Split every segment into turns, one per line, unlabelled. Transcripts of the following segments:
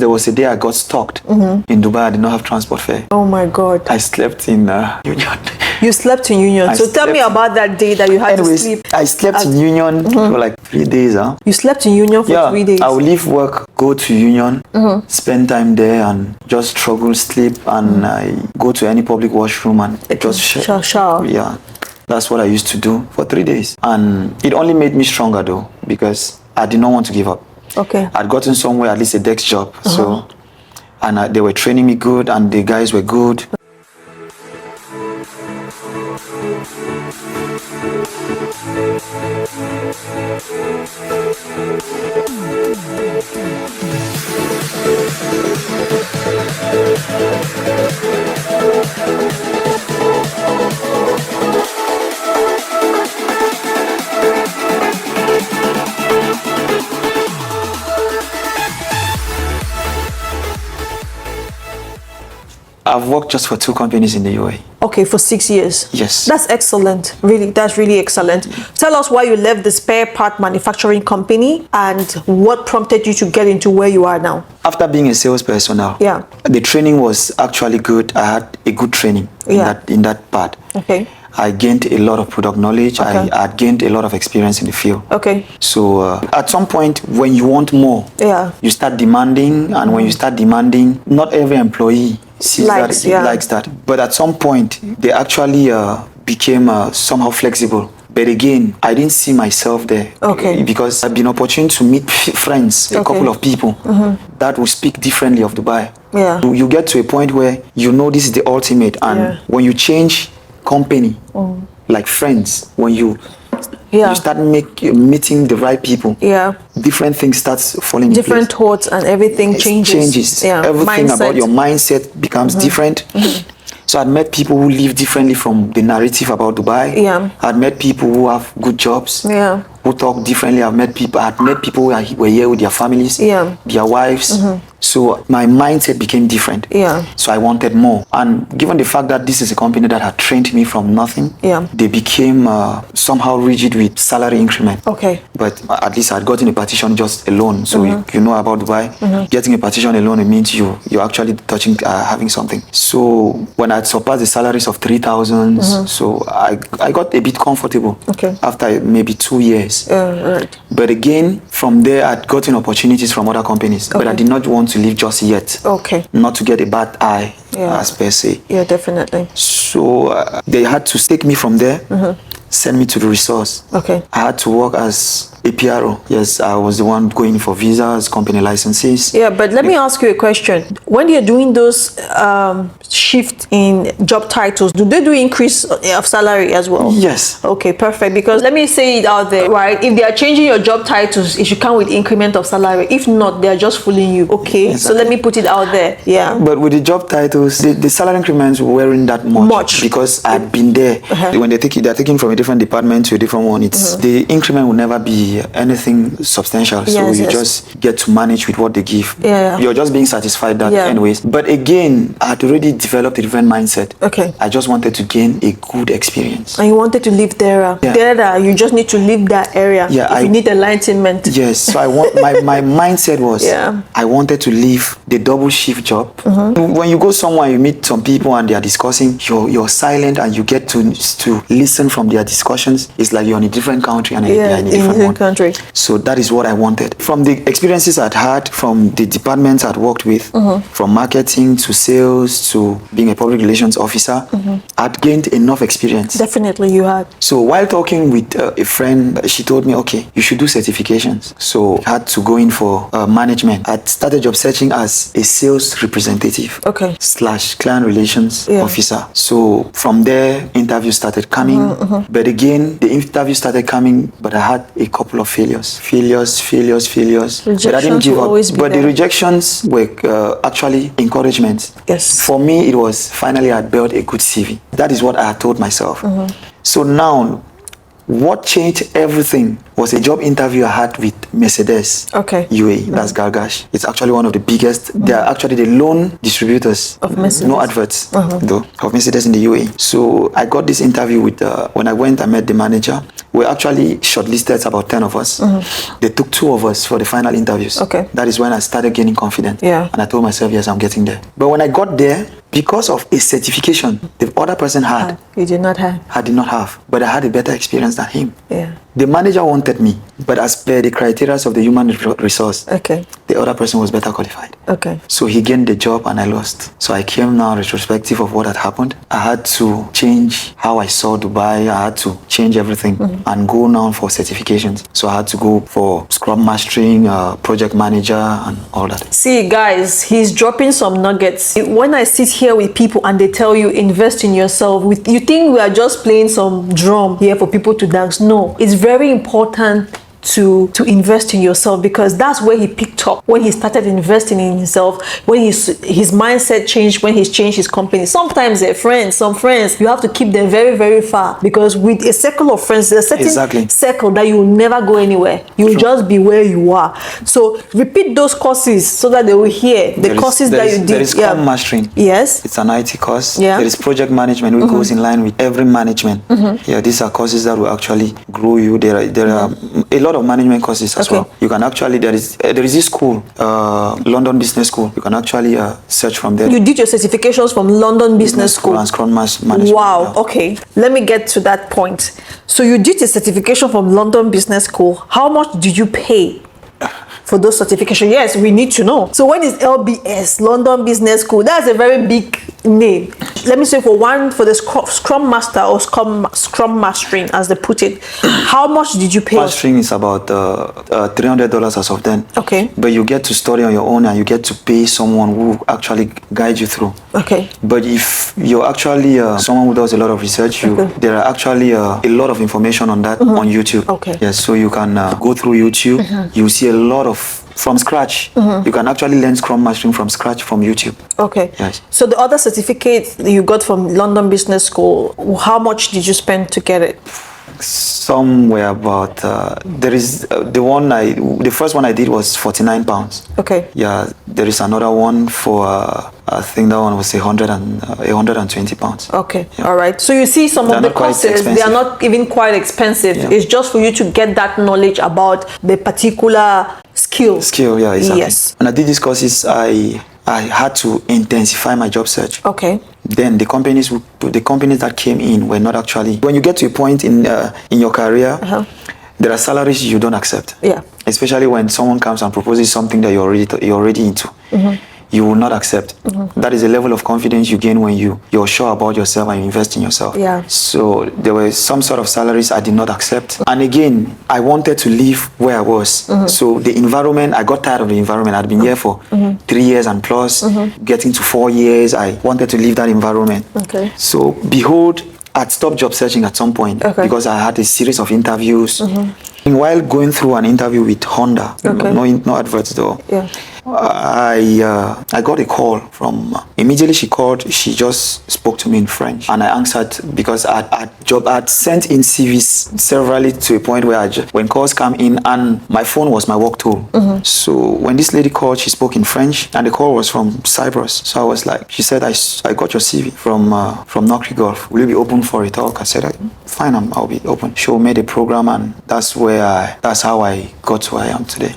There was a day I got stuck in Dubai. I did not have transport fare.
Oh my God.
I slept in Union.
You slept in Union. So tell me about that day that you had to sleep.
I slept in Union for like 3 days.
You slept in Union for 3 days?
I would leave work, go to Union, spend time there and just struggle, sleep, and I go to any public washroom and just
shower.
Yeah, that's what I used to do for 3 days. And it only made me stronger though, because I did not want to give up.
Okay.
I'd gotten somewhere, at least a desk job. So, and they were training me good and the guys were good. I've worked just for 2 companies in the UAE.
Okay, for 6 years.
Yes.
That's excellent. Really, that's really excellent. Tell us why you left the spare part manufacturing company and what prompted you to get into where you are now.
After being a salesperson now,
yeah,
the training was actually good. I had a good training in that part.
Okay.
I gained a lot of product knowledge.
Okay.
I had gained a lot of experience in the field.
Okay.
So at some point, when you want more, you start demanding, and when you start demanding, not every employee likes that. But at some point, they actually became somehow flexible. But again, I didn't see myself there.
Okay.
Because I've been opportune to meet friends, a couple of people that will speak differently of Dubai.
Yeah.
You get to a point where you know this is the ultimate, and when you change company, like friends, when you start meeting the right people, different things starts falling into place.
Different thoughts and everything changes.
Yeah. Everything about your mindset becomes different. So I'd met people who live differently from the narrative about Dubai.
Yeah.
I'd met people who have good jobs.
Yeah.
Who talk differently. I'd met people who were here with their families, their wives. So my mindset became different.
Yeah.
So I wanted more. And given the fact that this is a company that had trained me from nothing, they became somehow rigid with salary increment.
Okay.
But at least I'd gotten a partition just alone. So you know about Dubai. Getting a partition alone, it means you're actually touching, having something. So when I'd surpassed the salaries of 3,000, so I got a bit comfortable after maybe 2 years.
Right.
But again, from there, I'd gotten opportunities from other companies. But I did not want to leave just yet.
Okay.
Not to get a bad eye, as per se.
Yeah, definitely.
So they had to take me from there, send me to the resource.
Okay.
I had to work as a PRO. Yes, I was the one going for visas, company licenses.
Yeah, but let me ask you a question. When you're doing those shift in job titles, do they do increase of salary as well?
Yes.
Okay, perfect. Because let me say it out there, right? If they are changing your job titles, it should come with increment of salary. If not, they're just fooling you. Okay, so let me put it out there. Yeah.
But with the job titles, the salary increments weren't that much. Because I'd been there. When they're taking from a different department to a different one, it's the increment will never be anything substantial. So you just get to manage with what they give. You're just being satisfied that anyways. But again, I had already developed a different mindset. Okay. I just wanted to gain a good experience.
And you wanted to live there. You just need to leave that area. Yeah. You need enlightenment.
Yes. So I want my mindset was I wanted to leave the double shift job. When you go somewhere, you meet some people and they are discussing, you're silent and you get to listen from their discussions. It's like you're in a different country and they're in a different one. Country. So that is what I wanted. From the experiences I'd had, from the departments I'd worked with, from marketing to sales to being a public relations officer, I'd gained enough experience.
Definitely you had.
So while talking with a friend, she told me, okay, you should do certifications. So I had to go in for management. I started job searching as a sales representative / client relations officer. So from there, interviews started coming. But again, the interviews started coming, but I had a couple of failures. But I didn't give up. But the rejections were actually encouragement.
Yes.
For me, it was finally I built a good CV. That is what I had told myself. So now, What changed everything was a job interview I had with Mercedes UAE. That's Gargash. It's actually one of the biggest. They are actually the lone distributors
of Mercedes.
No adverts though of Mercedes in the UAE. So I got this interview with when I went, I met the manager. We actually shortlisted about 10 of us. They took 2 of us for the final interviews. That is when I started gaining confidence. And I told myself, yes, I'm getting there. But when I got there, because of a certification the other person had,
you did not have.
I did not have, but I had a better experience than him. The manager wanted me, but as per the criteria of the human resource, the other person was better qualified. So he gained the job and I lost. So I came now retrospective of what had happened. I had to change how I saw Dubai. I had to change everything and go now for certifications. So I had to go for Scrum Mastering, Project Manager and all that.
See guys, he's dropping some nuggets. When I sit here with people and they tell you invest in yourself, you think we are just playing some drum here for people to dance. No, it's very important to invest in yourself, because that's where he picked up when he started investing in himself, when his mindset changed, when he's changed his company. Sometimes some friends you have to keep them very, very far, because with a circle of friends, there's a certain circle that you will never go anywhere. You will just be where you are. So repeat those courses so that they will hear the courses that you did.
There is Scrum Mastering.
Yes,
it's an IT course. There is Project Management, which goes in line with every management. These are courses that will actually grow you. There are a lot of management courses as well. You can actually, there is this school, London Business School. You can actually search from there.
You did your certifications from London Business School
and Scrum Management.
Wow. Okay, let me get to that point. So you did a certification from London Business School. How much did you pay for those certifications? Yes, we need to know. So when is LBS, London Business School? That's a very big name. Let me say for the Scrum Master or Scrum Mastering, as they put it, how much did you pay?
Mastering is about $300 as of then. But you get to study on your own and you get to pay someone who actually guides you through. But if you're actually someone who does a lot of research, there are actually a lot of information on that on YouTube. Yes, so you can go through YouTube. You see a lot of from scratch. You can actually learn Scrum Mastering from scratch from YouTube. Yes.
So the other certificate you got from London Business School, how much did you spend to get it?
Somewhere about there is the first one I did was £49. Yeah, there is another one for I think that one was £120.
All right. So you see some of the courses, they are not even quite expensive. It's just for you to get that knowledge about the particular skill.
Yeah, exactly. Yes. When I did these courses, I had to intensify my job search. Then the companies that came in were not actually. When you get to a point in your career, there are salaries you don't accept. Especially when someone comes and proposes something that you're already into. You will not accept. That is a level of confidence you gain when you're sure about yourself and you invest in yourself. So there were some sort of salaries I did not accept. And again, I wanted to live where I was. So the environment, I got tired of the environment. I'd been here for 3 years and plus, getting to 4 years. I wanted to leave that environment. So behold, I'd stopped job searching at some point because I had a series of interviews. And while going through an interview with Honda, no adverts though, I got a call from, immediately she called, she just spoke to me in French and I answered because I'd sent in CVs severally to a point where when calls come in and my phone was my work tool. So when this lady called, she spoke in French and the call was from Cyprus. So I was like, she said, I got your CV from Nokri Golf. Will you be open for a talk? I said, fine, I'll be open. She made a program and that's how I got to where I am today.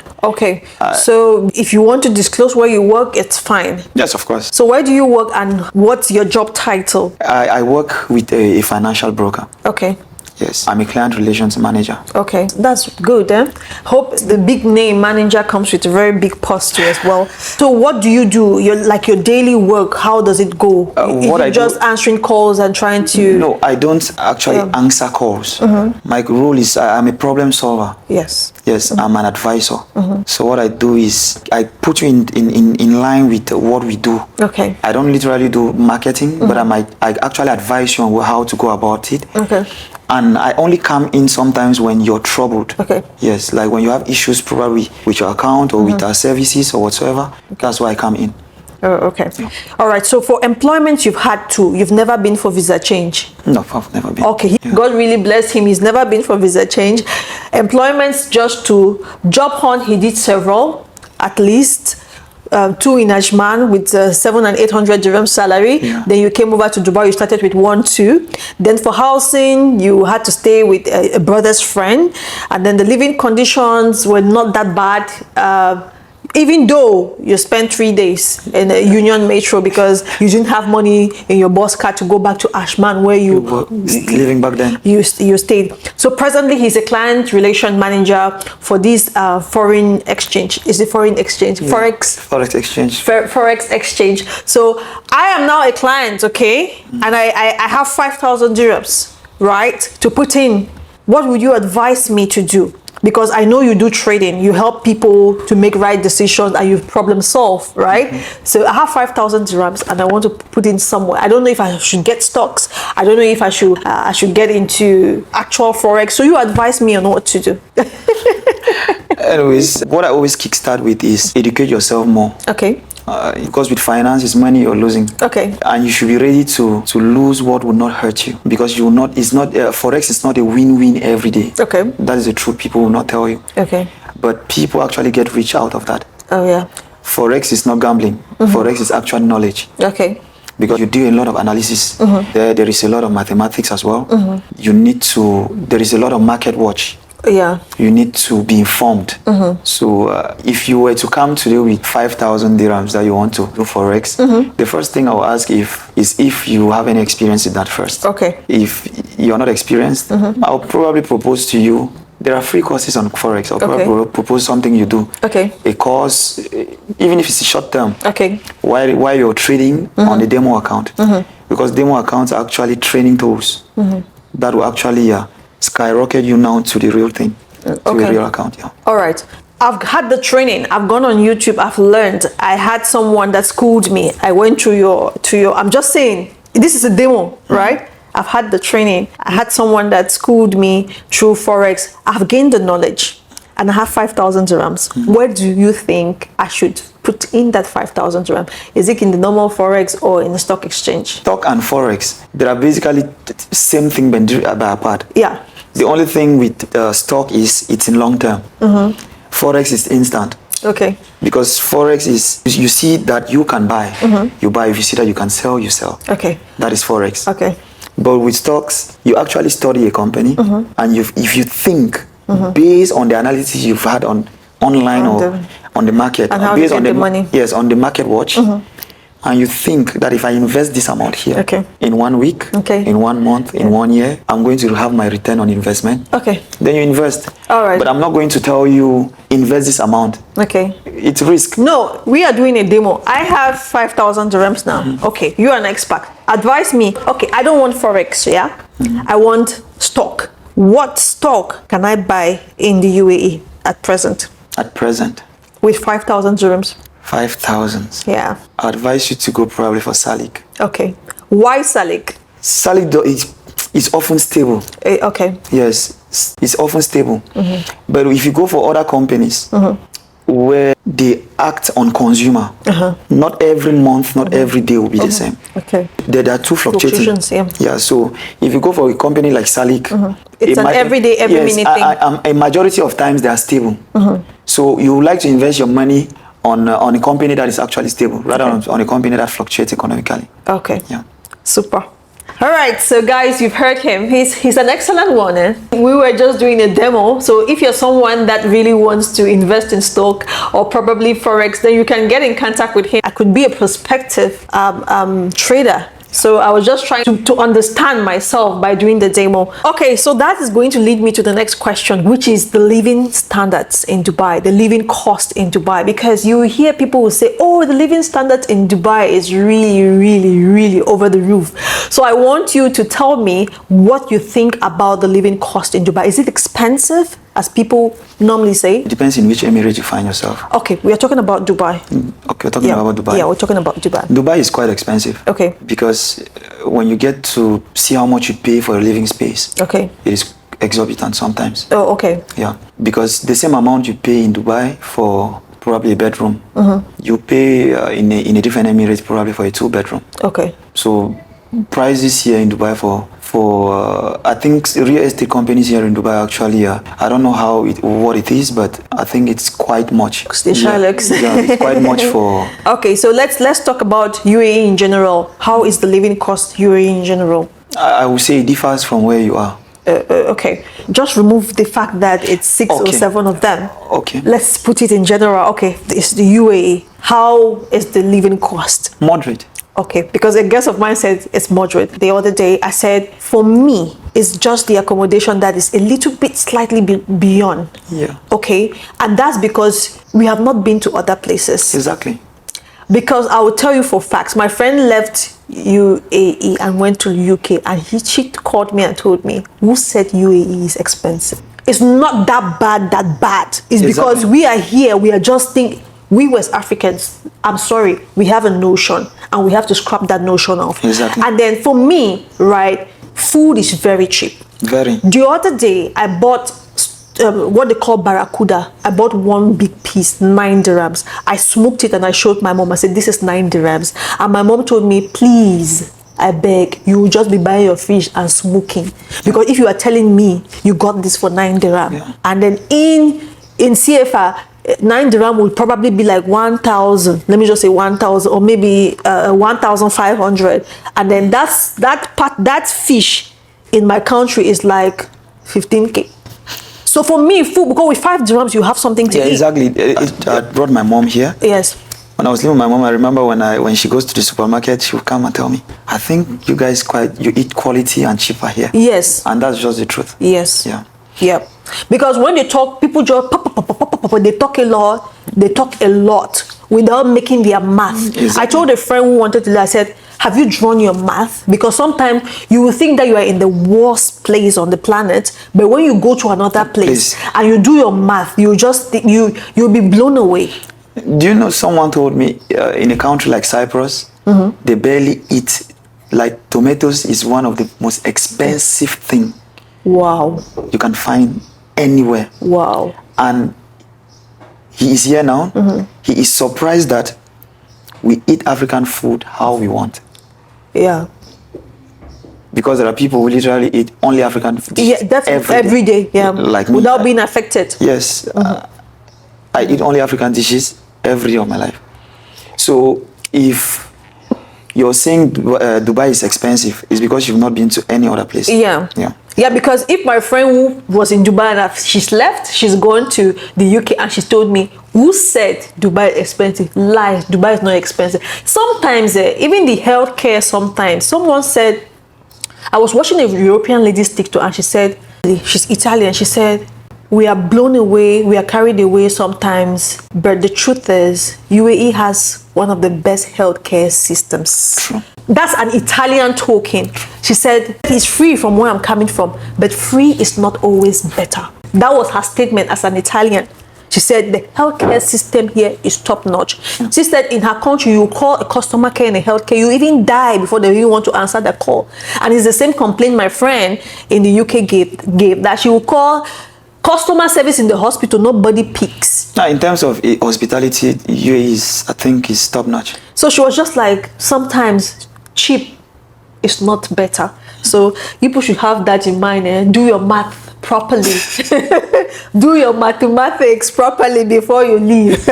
So if you want to disclose where you work, it's fine.
Yes, of course.
So where do you work and what's your job title?
I work with a financial broker. Yes, I'm a client relations manager.
That's good. Hope the big name manager comes with a very big posture as well. So what do you do? Your daily work, how does it go? Just answering calls and trying to...
No, I don't actually answer calls. My role is I'm a problem solver.
Yes,
I'm an advisor. So what I do is I put you in line with what we do. I don't literally do marketing, but I actually advise you on how to go about it. And I only come in sometimes when you're troubled. Yes, like when you have issues probably with your account or with our services or whatsoever. That's why I come in.
Oh, okay. All right. So for employment, you've never been for visa change?
No, I've never been.
Okay. God really blessed him. He's never been for visa change. Employments, just to job hunt, he did several, at least. 2 in Ajman with 700 and 800 dirham salary. Then you came over to Dubai, you started with 1-2. Then for housing, you had to stay with a brother's friend, and then the living conditions were not that bad, even though you spent 3 days in a Union Metro because you didn't have money in your bus card to go back to Ashman where you
were living back then.
You stayed. So presently he's a client relation manager for this foreign exchange. Is it foreign exchange?
Forex exchange.
Forex exchange. So I am now a client, okay? And I have 5,000 dirhams, right, to put in. What would you advise me to do? Because I know you do trading, you help people to make right decisions and you problem solve, right? So I have 5,000 dirhams and I want to put in somewhere. I don't know if I should get stocks. I don't know if I should get into actual Forex. So you advise me on what to do.
Anyways, what I always kickstart with is educate yourself more.
Okay.
Because with finance, it's money you're losing.
Okay.
And you should be ready to lose what will not hurt you, because you will not. It's not Forex is not a win-win every day.
Okay.
That is the truth. People will not tell you.
Okay.
But people actually get rich out of that.
Oh yeah.
Forex is not gambling. Forex is actual knowledge.
Okay.
Because you do a lot of analysis. There is a lot of mathematics as well. You need to. There is a lot of market watch.
Yeah.
You need to be informed. So if you were to come today with 5,000 dirhams that you want to do Forex, the first thing I will ask is if you have any experience in that first.
Okay.
If you're not experienced, I'll probably propose to you, there are free courses on Forex. I'll probably propose something you do.
Okay.
A course, even if it's short term.
Okay.
While you're trading on the demo account. Because demo accounts are actually training tools that will actually skyrocket you now to the real thing, to a real account. Yeah.
All right. I've had the training. I've gone on YouTube. I've learned. I had someone that schooled me. I went through your. I'm just saying, this is a demo, right? I've had the training. I had someone that schooled me through Forex. I've gained the knowledge, and I have 5,000 dirhams. Where do you think I should put in that 5,000 dirham? Is it in the normal Forex or in the stock exchange?
Stock and Forex, they are basically same thing but apart.
Yeah.
The only thing with stock is it's in long term. Forex is instant.
Okay.
Because Forex is, you see that you can buy, you buy. If you see that you can sell, you sell.
Okay.
That is Forex.
Okay.
But with stocks, you actually study a company, and if you think based on the analysis you've had online or on the market,
and how
based
you
on
get the money.
Yes, on the market watch. And you think that if I invest this amount here in 1 week, in 1 month, in 1 year, I'm going to have my return on investment.
Okay.
Then you invest.
All right.
But I'm not going to tell you invest this amount.
Okay.
It's risk.
No, we are doing a demo. I have 5,000 dirhams now. Okay, you're an expert. Advise me. Okay, I don't want Forex, yeah? I want stock. What stock can I buy in the UAE at present?
At present.
With 5,000 dirhams.
5,000.
Yeah.
I advise you to go probably for Salik.
Okay. Why Salik?
Salik is often stable.
Okay.
Yes, it's often stable. But if you go for other companies where they act on consumer, not every month, not every day will be the same.
Okay.
There are two fluctuating. Yeah. So if you go for a company like Salik,
it's an everyday, every minute thing.
A majority of times they are stable. So you would like to invest your money on a company that is actually stable, rather than on a company that fluctuates economically.
Okay.
Yeah.
Super. All right, so guys, you've heard him. He's an excellent one. We were just doing a demo. So if you're someone that really wants to invest in stock or probably Forex, then you can get in contact with him. I could be a prospective trader. So I was just trying to understand myself by doing the demo. Okay, so that is going to lead me to the next question, which is the living standards in Dubai, the living cost in Dubai. Because you hear people will say, oh, the living standards in Dubai is really, really, really over the roof. So I want you to tell me what you think about the living cost in Dubai. Is it expensive, as people normally say?
It depends in which emirate you find yourself.
Okay, we are talking about Dubai.
Okay, we're talking about Dubai.
Yeah, we're talking about Dubai.
Dubai is quite expensive.
Okay.
Because when you get to see how much you pay for a living space,
okay,
it is exorbitant sometimes.
Oh, okay.
Yeah, because the same amount you pay in Dubai for probably a bedroom. You pay in a different Emirates probably for a 2-bedroom.
Okay.
So prices here in Dubai for I think real estate companies here in Dubai actually I don't know what it is, but I think it's quite much. It's quite much for.
Okay, so let's talk about UAE in general. How is the living cost UAE in general?
I would say it differs from where you are.
Okay, just remove the fact that it's 6 or 7 of them.
Okay.
Let's put it in general. Okay, it's the UAE. How is the living cost?
Moderate.
Okay, because a guest of mine said it's moderate. The other day I said, for me, it's just the accommodation that is a little bit slightly beyond.
Yeah.
Okay, and that's because we have not been to other places.
Exactly.
Because I will tell you for facts, my friend left UAE and went to UK, and she called me and told me, who said UAE is expensive? It's not that bad. It's because we are here, we are just thinking, we West Africans, I'm sorry, we have a notion and we have to scrap that notion off.
Exactly.
And then for me, right, food is very cheap.
Very.
The other day, I bought what they call barracuda. I bought one big piece, 9 dirhams. I smoked it and I showed my mom. I said, this is 9 dirhams. And my mom told me, please, I beg, you will just be buying your fish and smoking. Because if you are telling me you got this for 9 dirham, and then in CFA, 9 dirham will probably be like 1,000. Let me just say 1,000, or maybe 1,500. And then that fish in my country is like 15K. So for me, food, because with 5 dirhams, you have something to eat.
Exactly. I brought my mom here.
Yes.
When I was living with my mom, I remember when she goes to the supermarket, she would come and tell me, I think you guys you eat quality and cheaper here.
Yes.
And that's just the truth.
Yes.
Yeah.
Yeah. Because when they talk, people just they talk a lot. They talk a lot without making their math. Exactly. I told a friend who wanted to do that, I said, have you drawn your math? Because sometimes you will think that you are in the worst place on the planet, but when you go to another place and you do your math, you just you'll be blown away.
Do you know, someone told me in a country like Cyprus, they barely eat, like tomatoes is one of the most expensive thing.
Wow.
You can find anywhere.
Wow.
And he is here now. He is surprised that we eat African food how we want.
Yeah.
Because there are people who literally eat only African food.
Yeah, that's every day. Yeah.
Like me,
without being affected.
Yes. I eat only African dishes every day of my life. So if you're saying Dubai is expensive, it's because you've not been to any other place.
Yeah.
Yeah.
Yeah, because if my friend who was in Dubai and she's left, she's gone to the UK and she's told me, who said Dubai is expensive? Lies, Dubai is not expensive. Sometimes, even the healthcare, sometimes, someone said, I was watching a European lady's TikTok and she said, she's Italian, she said, we are blown away, we are carried away sometimes, but the truth is, UAE has one of the best healthcare systems.
True.
That's an Italian talking. She said, it's free from where I'm coming from, but free is not always better. That was her statement as an Italian. She said the healthcare system here is top notch. She said in her country, you call a customer care in a healthcare, you even die before they even want to answer the call. And it's the same complaint my friend in the UK gave that she will call customer service in the hospital, nobody picks.
Now, in terms of hospitality, UAE I think is top notch.
So she was just like, sometimes cheap is not better. So people should have that in mind. Do your math properly. Do your mathematics properly before you leave.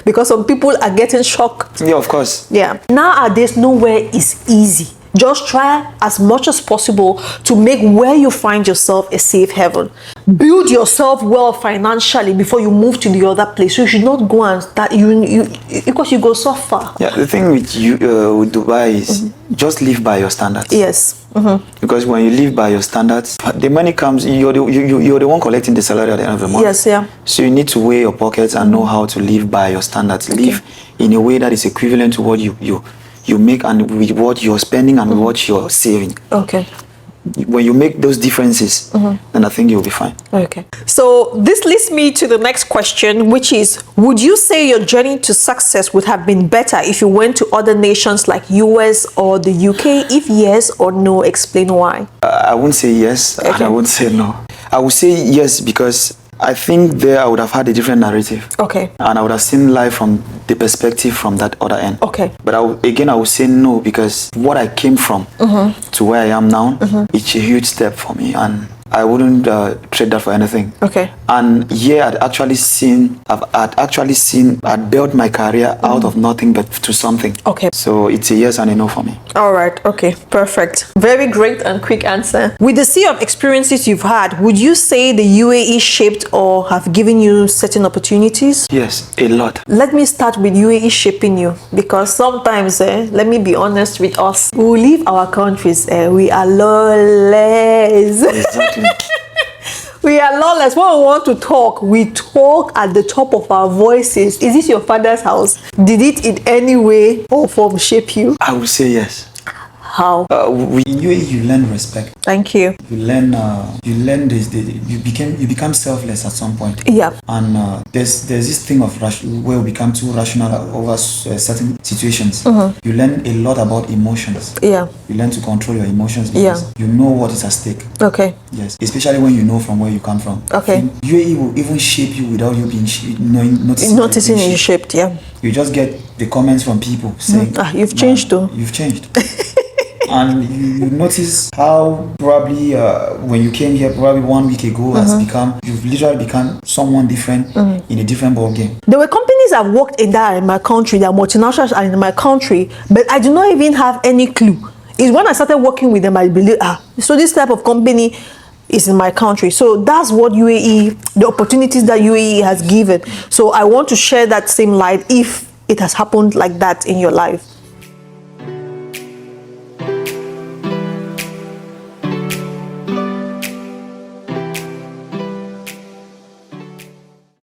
Because some people are getting shocked.
Yeah, of course.
Yeah. Nowadays, nowhere is easy. Just try as much as possible to make where you find yourself a safe haven. Build yourself well financially before you move to the other place. So you should not go and start because you go so far.
Yeah, the thing with Dubai is just live by your standards.
Yes.
Because when you live by your standards, the money comes. You're the one collecting the salary at the end of the month.
Yes, yeah.
So you need to weigh your pockets and know how to live by your standards. Okay. Live in a way that is equivalent to what you make and with what you're spending and what you're saving.
Okay.
When you make those differences, then I think you'll be fine.
Okay. So this leads me to the next question, which is, would you say your journey to success would have been better if you went to other nations like US or the UK? If yes or no, explain why.
I won't say yes, and I won't say no. I would say yes because I think there I would have had a different narrative.
Okay.
And I would have seen life from the perspective from that other end.
Okay.
But I would say no, because what I came from to where I am now, it's a huge step for me, and I wouldn't trade that for anything.
Okay.
And yeah, I'd built my career out of nothing but to something.
Okay.
So it's a yes and a no for me.
All right. Okay. Perfect. Very great and quick answer. With the sea of experiences you've had, would you say the UAE shaped or have given you certain opportunities?
Yes, a lot.
Let me start with UAE shaping you, because sometimes, let me be honest with us, we leave our countries, we are lawless.
Exactly.
We are lawless. When we want to talk, we talk at the top of our voices. Is this your father's house? Did it in any way or form shape you?
I would say yes.
How?
With UAE, you learn respect.
Thank you.
You learn this. You become selfless at some point.
Yeah.
And there's this thing of where we become too rational over certain situations. You learn a lot about emotions.
Yeah.
You learn to control your emotions because you know what is at stake.
Okay.
Yes, especially when you know from where you come from.
Okay.
UAE will even shape you without you being
noticing you shaped. Yeah.
You just get the comments from people saying,
"You've changed, though.
You've changed." And you notice how probably when you came here probably 1 week ago you've literally become someone different in a different ball game.
There were companies I've worked in that are in my country, that are multinationals are in my country, but I do not even have any clue. It's when I started working with them, I believe, so this type of company is in my country. So that's what UAE, the opportunities that UAE has given. So I want to share that same light if it has happened like that in your life.